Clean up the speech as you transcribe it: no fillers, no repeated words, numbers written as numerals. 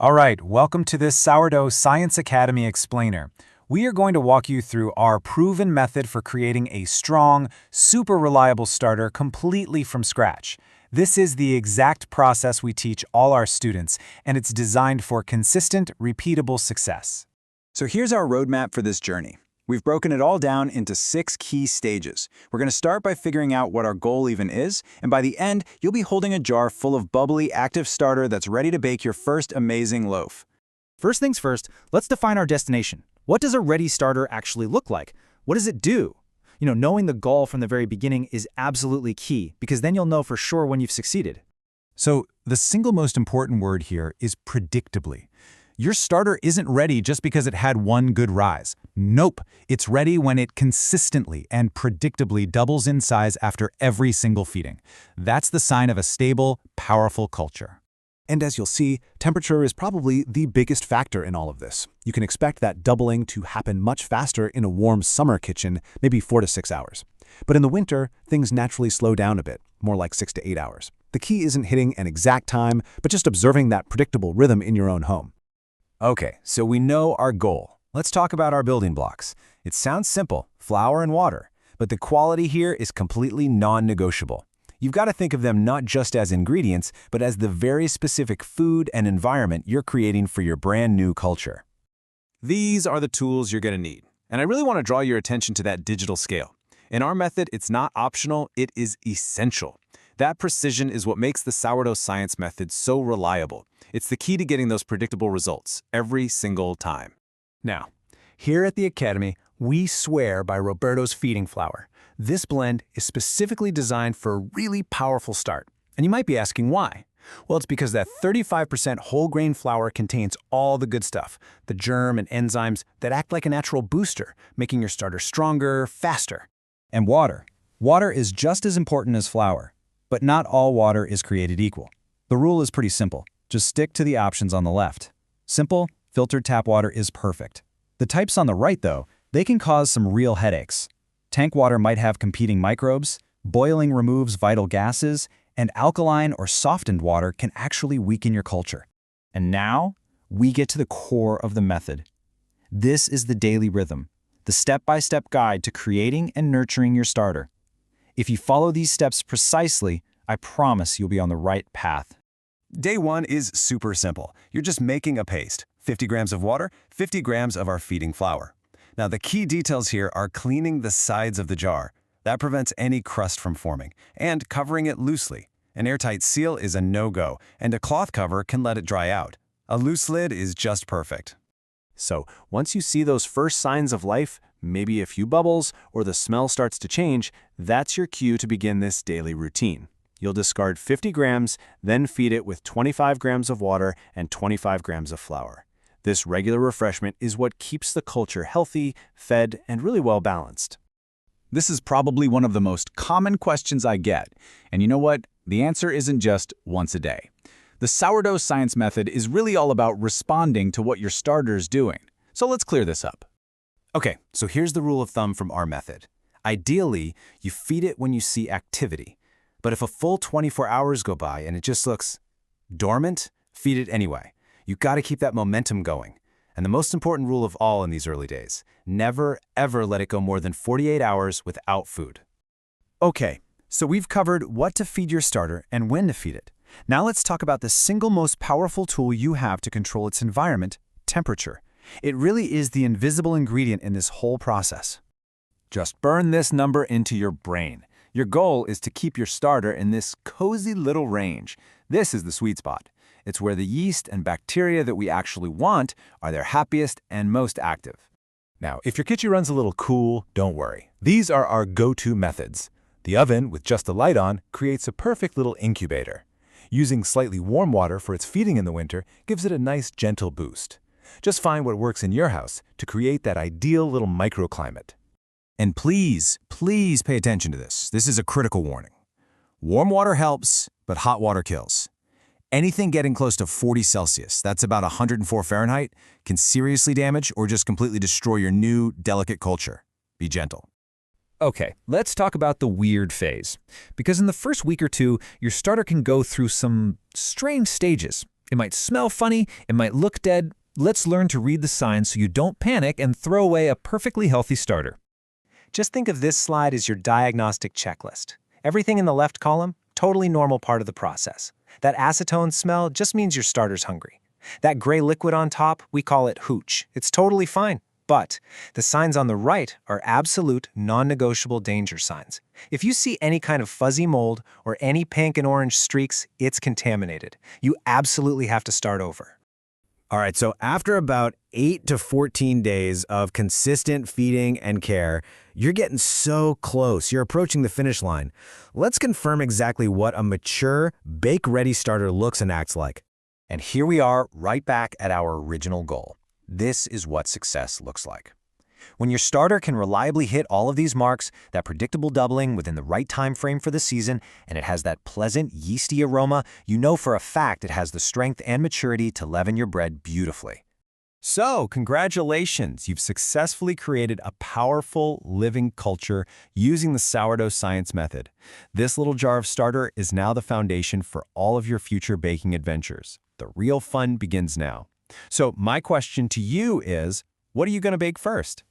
All right, welcome to this Sourdough Science Academy explainer. We are going to walk you through our proven method for creating a strong, super reliable starter completely from scratch. This is the exact process we teach all our students, and it's designed for consistent, repeatable success. So here's our roadmap for this journey. We've broken it all down into 6 key stages. We're going to start by figuring out what our goal even is, and by the end, you'll be holding a jar full of bubbly, active starter that's ready to bake your first amazing loaf. First things first, let's define our destination. What does a ready starter actually look like? What does it do? Knowing the goal from the very beginning is absolutely key, because then you'll know for sure when you've succeeded. So, the single most important word here is predictably. Your starter isn't ready just because it had one good rise. Nope, it's ready when it consistently and predictably doubles in size after every single feeding. That's the sign of a stable, powerful culture. And as you'll see, temperature is probably the biggest factor in all of this. You can expect that doubling to happen much faster in a warm summer kitchen, maybe 4 to 6 hours. But in the winter, things naturally slow down a bit, more like 6 to 8 hours. The key isn't hitting an exact time, but just observing that predictable rhythm in your own home. Okay, so we know our goal. Let's talk about our building blocks. It sounds simple, flour and water, but the quality here is completely non-negotiable. You've got to think of them not just as ingredients, but as the very specific food and environment you're creating for your brand new culture. These are the tools you're going to need. And I really want to draw your attention to that digital scale. In our method, it's not optional, it is essential. That precision is what makes the Sourdough Science method so reliable. It's the key to getting those predictable results every single time. Now, here at the Academy, we swear by Roberto's feeding flour. This blend is specifically designed for a really powerful start. And you might be asking why. Well, it's because that 35% whole grain flour contains all the good stuff, the germ and enzymes that act like a natural booster, making your starter stronger, faster. And water. Water is just as important as flour. But not all water is created equal. The rule is pretty simple. Just stick to the options on the left. Simple, filtered tap water is perfect. The types on the right, though, they can cause some real headaches. Tank water might have competing microbes, boiling removes vital gases, and alkaline or softened water can actually weaken your culture. And now, we get to the core of the method. This is the daily rhythm, the step-by-step guide to creating and nurturing your starter. If you follow these steps precisely, I promise you'll be on the right path. Day 1 is super simple. You're just making a paste. 50 grams of water, 50 grams of our feeding flour. Now, the key details here are cleaning the sides of the jar. That prevents any crust from forming, and covering it loosely. An airtight seal is a no-go, and a cloth cover can let it dry out. A loose lid is just perfect. So, once you see those first signs of life, maybe a few bubbles, or the smell starts to change, that's your cue to begin this daily routine. You'll discard 50 grams, then feed it with 25 grams of water and 25 grams of flour. This regular refreshment is what keeps the culture healthy, fed, and really well balanced. This is probably one of the most common questions I get. And you know what? The answer isn't just once a day. The Sourdough Science method is really all about responding to what your starter's doing. So let's clear this up. Okay, so here's the rule of thumb from our method. Ideally, you feed it when you see activity. But if a full 24 hours go by and it just looks dormant, feed it anyway. You've got to keep that momentum going. And the most important rule of all in these early days, never, ever let it go more than 48 hours without food. Okay, so we've covered what to feed your starter and when to feed it. Now let's talk about the single most powerful tool you have to control its environment, temperature. It really is the invisible ingredient in this whole process. Just burn this number into your brain. Your goal is to keep your starter in this cozy little range. This is the sweet spot. It's where the yeast and bacteria that we actually want are their happiest and most active. Now, if your kitchen runs a little cool, don't worry. These are our go-to methods. The oven, with just the light on, creates a perfect little incubator. Using slightly warm water for its feeding in the winter gives it a nice, gentle boost. Just find what works in your house to create that ideal little microclimate. And please, please pay attention to this. This is a critical warning. Warm water helps, but hot water kills. Anything getting close to 40 Celsius, that's about 104 Fahrenheit, can seriously damage or just completely destroy your new, delicate culture. Be gentle. Okay, let's talk about the weird phase. Because in the first week or two, your starter can go through some strange stages. It might smell funny, it might look dead. Let's learn to read the signs so you don't panic and throw away a perfectly healthy starter. Just think of this slide as your diagnostic checklist. Everything in the left column, totally normal part of the process. That acetone smell just means your starter's hungry. That gray liquid on top, we call it hooch. It's totally fine. But the signs on the right are absolute, non-negotiable danger signs. If you see any kind of fuzzy mold or any pink and orange streaks, it's contaminated. You absolutely have to start over. All right, so after about 8 to 14 days of consistent feeding and care, you're getting so close. You're approaching the finish line. Let's confirm exactly what a mature, bake-ready starter looks and acts like. And here we are, right back at our original goal. This is what success looks like. When your starter can reliably hit all of these marks, that predictable doubling within the right time frame for the season, and it has that pleasant, yeasty aroma, you know for a fact it has the strength and maturity to leaven your bread beautifully. So, congratulations! You've successfully created a powerful, living culture using the sourdough science method. This little jar of starter is now the foundation for all of your future baking adventures. The real fun begins now. So, my question to you is, what are you going to bake first?